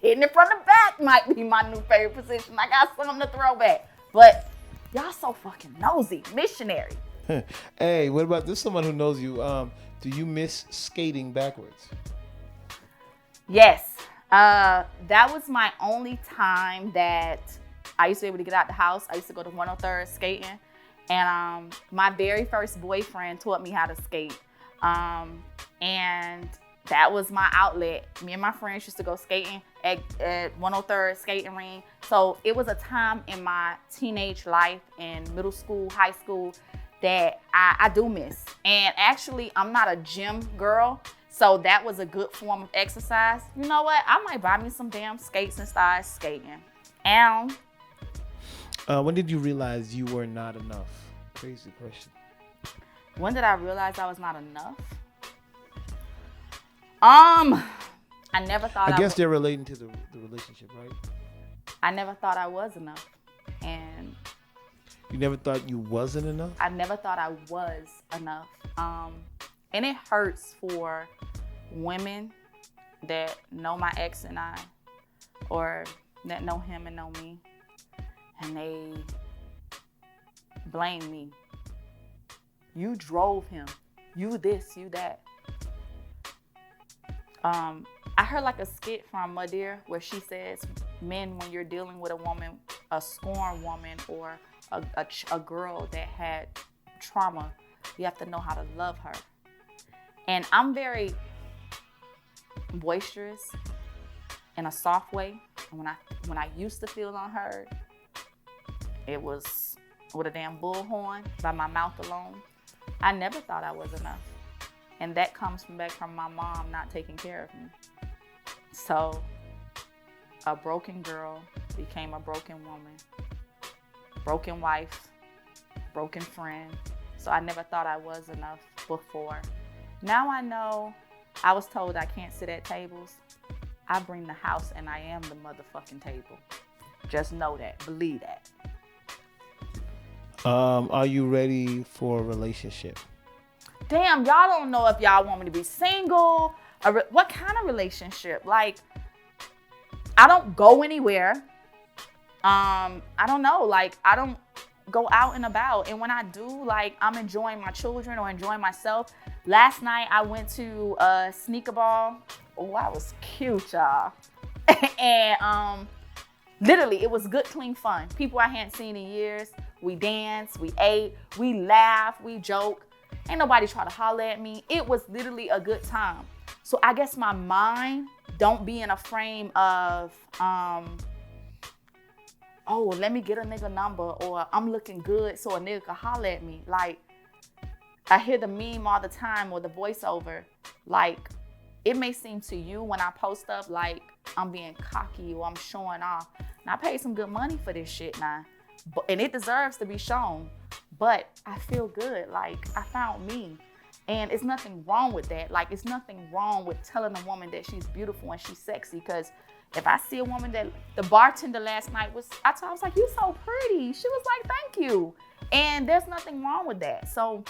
hitting it from the back might be my new favorite position. I got something to throw back. But y'all so fucking nosy. Missionary. Hey, what about this? Someone who knows you. Do you miss skating backwards? Yes. That was my only time that I used to be able to get out the house. I used to go to 103rd skating. And my very first boyfriend taught me how to skate. And that was my outlet. Me and my friends used to go skating at 103rd skating ring. So it was a time in my teenage life, in middle school, high school, that I do miss. And actually, I'm not a gym girl, so that was a good form of exercise. You know what? I might buy me some damn skates and start skating. And when did you realize you were not enough? Crazy question. When did I realize I was not enough? I never thought I guess they're relating to the relationship, right? I never thought I was enough. And you never thought you wasn't enough? I never thought I was enough. And it hurts for women that know my ex and I, or that know him and know me, and they blame me. You drove him. You this, you that. I heard like a skit from Madeira where she says, men, when you're dealing with a woman, a scorned woman, or a girl that had trauma, you have to know how to love her. And I'm very boisterous in a soft way. And when I used to feel unheard, it was with a damn bullhorn by my mouth alone. I never thought I was enough. And that comes back from my mom not taking care of me. So a broken girl became a broken woman, broken wife, broken friend. So I never thought I was enough before. Now I know. I was told I can't sit at tables. I bring the house and I am the motherfucking table. Just know that. Believe that. Are you ready for a relationship? Damn, y'all don't know if y'all want me to be single. What kind of relationship? Like, I don't go anywhere. I don't know. Like, I don't go out and about. And when I do, like, I'm enjoying my children or enjoying myself. Last night, I went to a sneaker ball. Oh, I was cute, y'all. And literally, it was good, clean fun. People I hadn't seen in years. We danced, we ate, we laughed, we joked. Ain't nobody try to holler at me. It was literally a good time. So I guess my mind don't be in a frame of, oh, let me get a nigga number, or I'm looking good so a nigga can holler at me. Like, I hear the meme all the time, or the voiceover. Like, it may seem to you when I post up like I'm being cocky or I'm showing off. And I paid some good money for this shit now. And it deserves to be shown. But I feel good. Like, I found me. And it's nothing wrong with that. Like, it's nothing wrong with telling a woman that she's beautiful and she's sexy. Because if I see a woman that the bartender last night I was like, you so pretty. She was like, thank you. And there's nothing wrong with that. So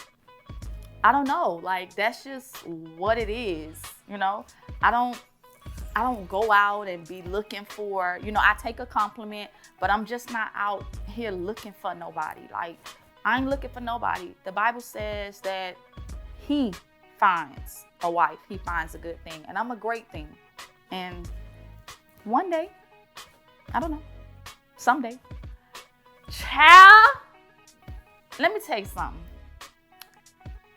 I don't know. Like, that's just what it is. I don't go out and be looking for, I take a compliment, but I'm just not out here looking for nobody. Like, I ain't looking for nobody. The Bible says that he finds a wife. He finds a good thing. And I'm a great thing. And one day, I don't know, someday, child, let me tell you something.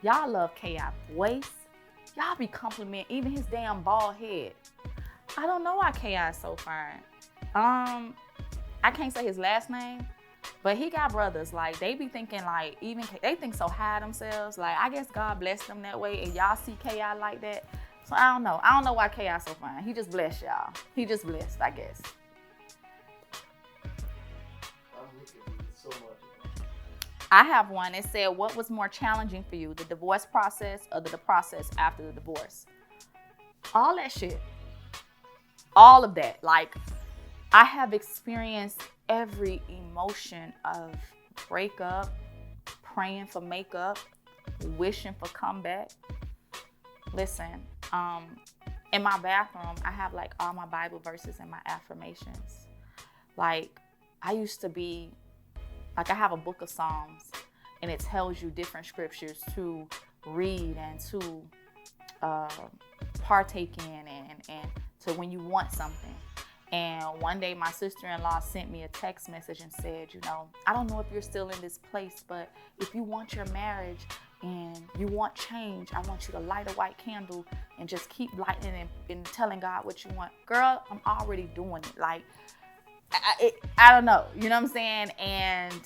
Y'all love K.I. voice. Y'all be complimenting even his damn bald head. I don't know why K.I. is so fine. I can't say his last name, But he got brothers, like, they be thinking, like, even, they think so high themselves. Like, I guess God blessed them that way, and y'all see K.I. like that. So I don't know. I don't know why K.I. so fine. He just blessed y'all. He just blessed, I guess. I'm looking at it so much. I have one. It said, what was more challenging for you, the divorce process or the process after the divorce? All that shit. All of that. Like, I have experienced every emotion of breakup, praying for makeup, wishing for comeback. Listen, in my bathroom, I have like all my Bible verses and my affirmations. Like, I used to be, like, I have a book of Psalms, and it tells you different scriptures to read and to partake in and to when you want something. And one day my sister-in-law sent me a text message and said, you know, I don't know if you're still in this place, but if you want your marriage and you want change, I want you to light a white candle and just keep lighting and telling God what you want. Girl, I'm already doing it. Like, I don't know, you know what I'm saying? And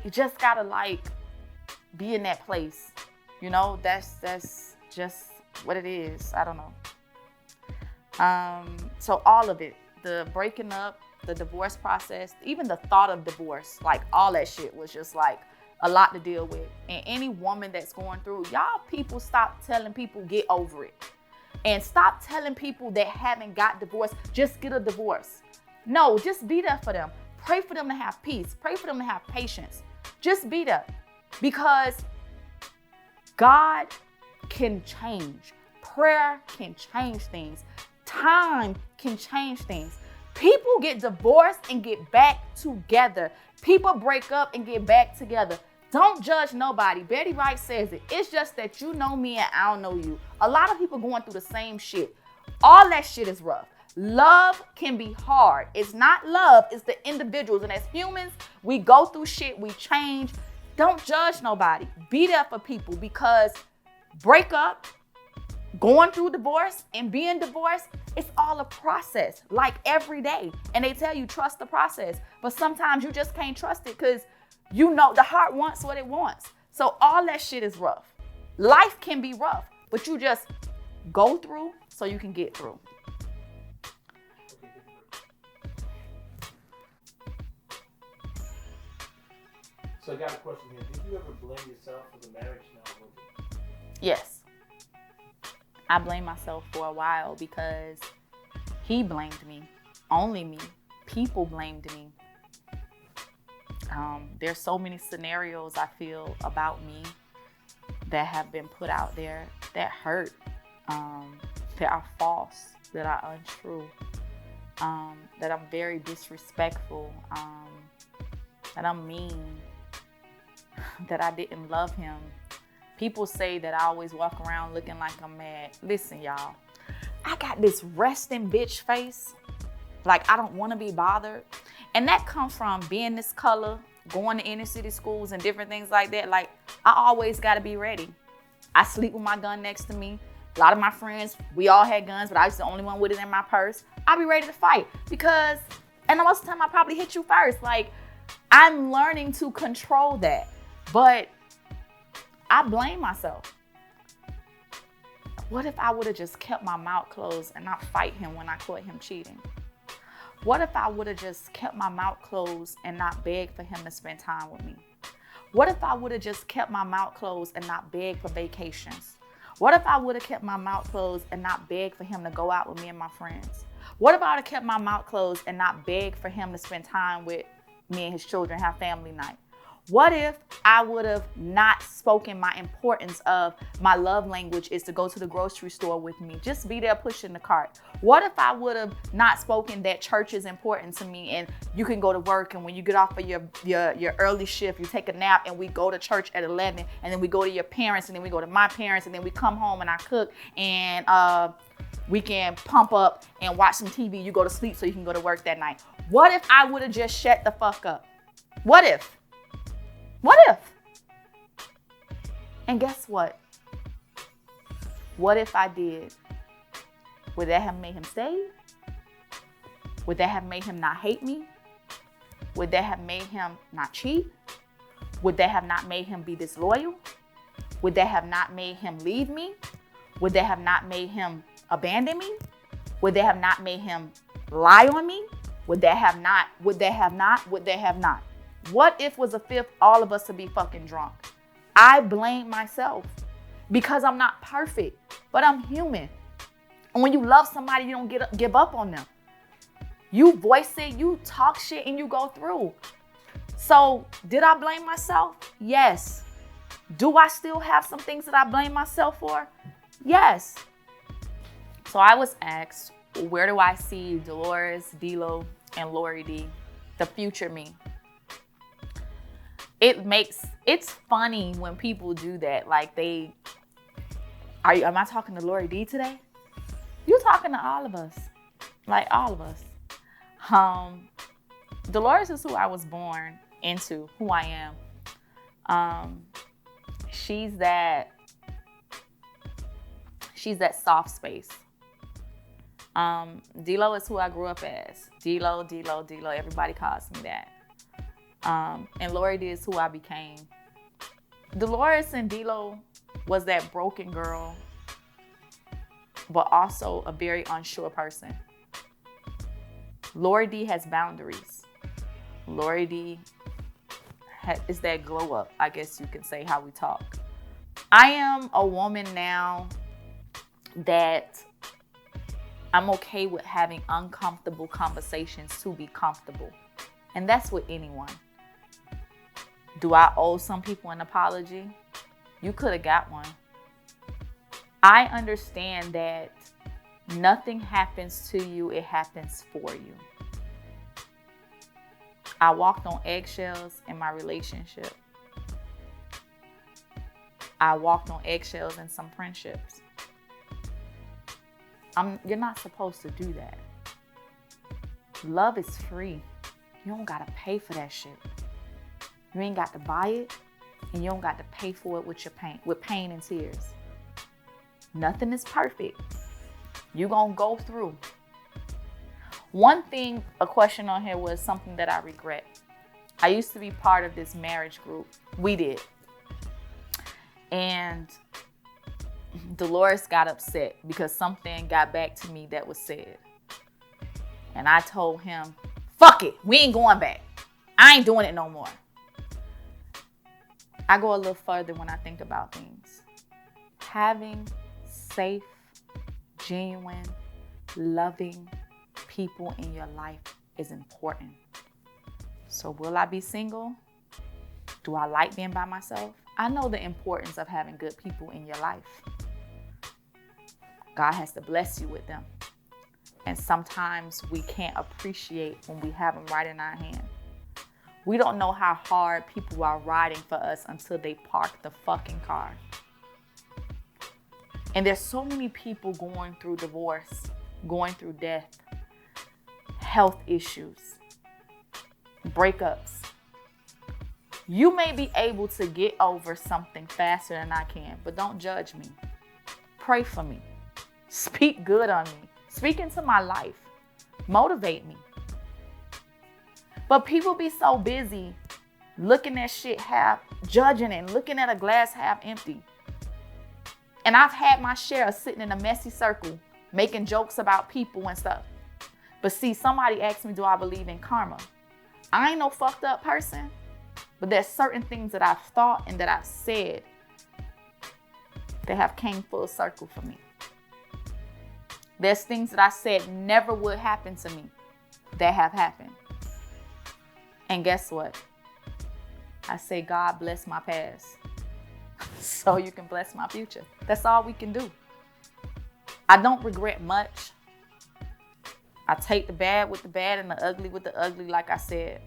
you just gotta, like, be in that place. You know, that's just what it is. I don't know. So all of it, the breaking up, the divorce process, even the thought of divorce, like, all that shit was just like a lot to deal with. And any woman that's going through, y'all people stop telling people get over it. And stop telling people that haven't got divorced, just get a divorce. No, just be there for them. Pray for them to have peace. Pray for them to have patience. Just be there. Because God can change. Prayer can change things. Time can change things. People get divorced and get back together. People break up and get back together. Don't judge nobody. Betty Wright says it. It's just that you know me and I don't know you. A lot of people going through the same shit. All that shit is rough. Love can be hard. It's not love, it's the individuals. And as humans, we go through shit, we change. Don't judge nobody. Be there for people, because break up, going through divorce and being divorced, it's all a process, like every day. And they tell you trust the process, but sometimes you just can't trust it because you know the heart wants what it wants. So all that shit is rough. Life can be rough, but you just go through so you can get through. So I got a question here. Did you ever blame yourself for the marriage not working? Yes. I blamed myself for a while because he blamed me. Only me. People blamed me. There's so many scenarios I feel about me that have been put out there that hurt, that are false, that are untrue, that I'm very disrespectful, that I'm mean, that I didn't love him. People say that I always walk around looking like I'm mad. Listen, y'all, I got this resting bitch face. Like, I don't want to be bothered. And that comes from being this color, going to inner city schools and different things like that. Like, I always got to be ready. I sleep with my gun next to me. A lot of my friends, we all had guns, but I was the only one with it in my purse. I'll be ready to fight because, and most of the time I probably hit you first. Like, I'm learning to control that. But I blame myself. What if I would have just kept my mouth closed and not fight him when I caught him cheating? What if I would have just kept my mouth closed and not beg for him to spend time with me? What if I would have just kept my mouth closed and not beg for vacations? What if I would have kept my mouth closed and not beg for him to go out with me and my friends? What if I would have kept my mouth closed and not beg for him to spend time with me and his children, have family night? What if I would have not spoken my importance of my love language is to go to the grocery store with me, just be there pushing the cart? What if I would have not spoken that church is important to me and you can go to work, and when you get off of your early shift, you take a nap and we go to church at 11, and then we go to your parents, and then we go to my parents, and then we come home and I cook, and we can pump up and watch some TV. You go to sleep so you can go to work that night. What if I would have just shut the fuck up? What if? What if? And guess what? What if I did? Would that have made him stay? Would that have made him not hate me? Would that have made him not cheat? Would that have not made him be disloyal? Would that have not made him leave me? Would that have not made him abandon me? Would that have not made him lie on me? Would that have not? Would that have not? Would that have not? What if was a fifth, all of us to be fucking drunk? I blame myself because I'm not perfect, but I'm human. And when you love somebody, you don't give up on them. You voice it, you talk shit, and you go through. So did I blame myself? Yes. Do I still have some things that I blame myself for? Yes. So I was asked, where do I see Dolores, D-Lo, and Lori Dee, the future me? It's funny when people do that. Like am I talking to Lori Dee today? You talking to all of us. Like all of us. Dolores is who I was born into, who I am. She's that soft space. D-Lo is who I grew up as. D-Lo, everybody calls me that. And Lori Dee is who I became. Dolores and D-Lo was that broken girl, but also a very unsure person. Lori Dee has boundaries. Lori Dee is that glow up, I guess you can say, how we talk. I am a woman now that I'm okay with having uncomfortable conversations to be comfortable. And that's with anyone. Do I owe some people an apology? You could have got one. I understand that nothing happens to you, it happens for you. I walked on eggshells in my relationship. I walked on eggshells in some friendships. You're not supposed to do that. Love is free. You don't gotta pay for that shit. You ain't got to buy it, and you don't got to pay for it with pain and tears. Nothing is perfect. You're gonna go through. One thing, a question on here was something that I regret. I used to be part of this marriage group. We did. And Dolores got upset because something got back to me that was said. And I told him, fuck it, we ain't going back. I ain't doing it no more. I go a little further when I think about things. Having safe, genuine, loving people in your life is important. So will I be single? Do I like being by myself? I know the importance of having good people in your life. God has to bless you with them. And sometimes we can't appreciate when we have them right in our hand. We don't know how hard people are riding for us until they park the fucking car. And there's so many people going through divorce, going through death, health issues, breakups. You may be able to get over something faster than I can, but don't judge me. Pray for me. Speak good on me. Speak into my life. Motivate me. But people be so busy looking at shit half, judging and looking at a glass half empty. And I've had my share of sitting in a messy circle, making jokes about people and stuff. But see, somebody asked me, do I believe in karma? I ain't no fucked up person, but there's certain things that I've thought and that I've said that have came full circle for me. There's things that I said never would happen to me that have happened. And guess what? I say, God bless my past so you can bless my future. That's all we can do. I don't regret much. I take the bad with the bad and the ugly with the ugly, like I said.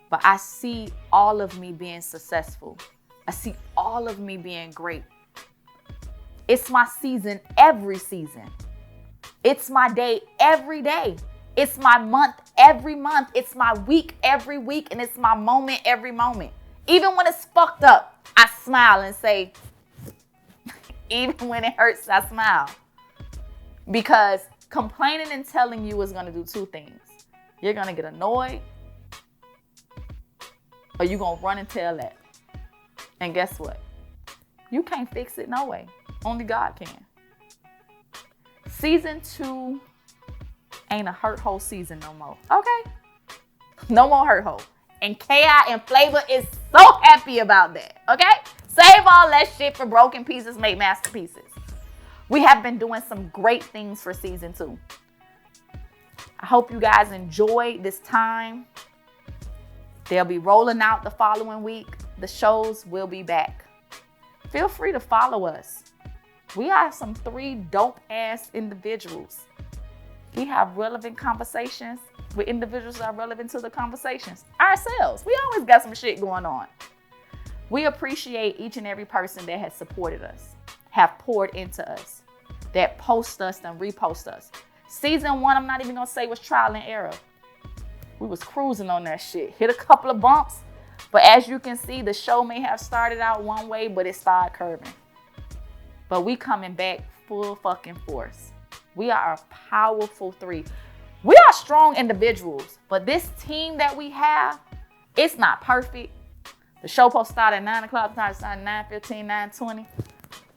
But I see all of me being successful. I see all of me being great. It's my season every season. It's my day every day. It's my month every month. It's my week every week. And it's my moment every moment. Even when it's fucked up, I smile and say, even when it hurts, I smile. Because complaining and telling you is going to do two things. You're going to get annoyed Or you gonna run and tell that? And guess what? You can't fix it no way. Only God can. Season 2 ain't a hurt hole season no more. Okay? No more hurt hole. And K.I. and Flavor is so happy about that. Okay? Save all that shit for broken pieces, make masterpieces. We have been doing some great things for season 2. I hope you guys enjoyed this time. They'll be rolling out the following week. The shows will be back. Feel free to follow us. We have some 3 dope ass individuals. We have relevant conversations with individuals that are relevant to the conversations. Ourselves. We always got some shit going on. We appreciate each and every person that has supported us, have poured into us, that post us and repost us. Season 1, I'm not even gonna say was trial and error. We was cruising on that shit. Hit a couple of bumps, but as you can see, the show may have started out one way, but it started curving. But we coming back full fucking force. We are a powerful 3. We are strong individuals, but this team that we have, it's not perfect. The show post started at 9 o'clock, it started at 9:15, 9:20,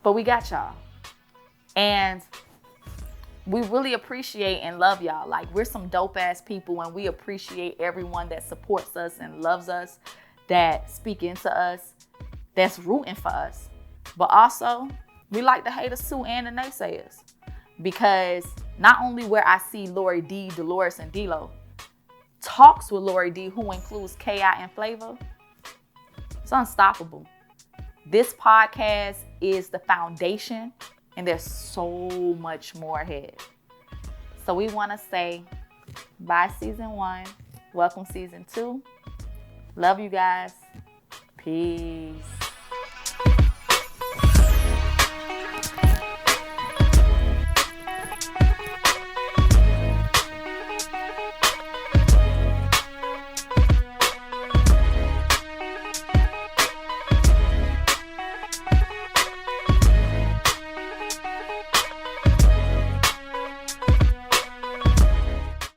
but we got y'all. And we really appreciate and love y'all. Like, we're some dope ass people, and we appreciate everyone that supports us and loves us, that speak into us, that's rooting for us. But also, we like the haters too and the naysayers. Because not only where I see Lori Dee, Dolores, and D-Lo, talks with Lori Dee, who includes K.I. and Flavor, it's unstoppable. This podcast is the foundation, and there's so much more ahead. So we want to say bye season 1. Welcome season 2. Love you guys. Peace.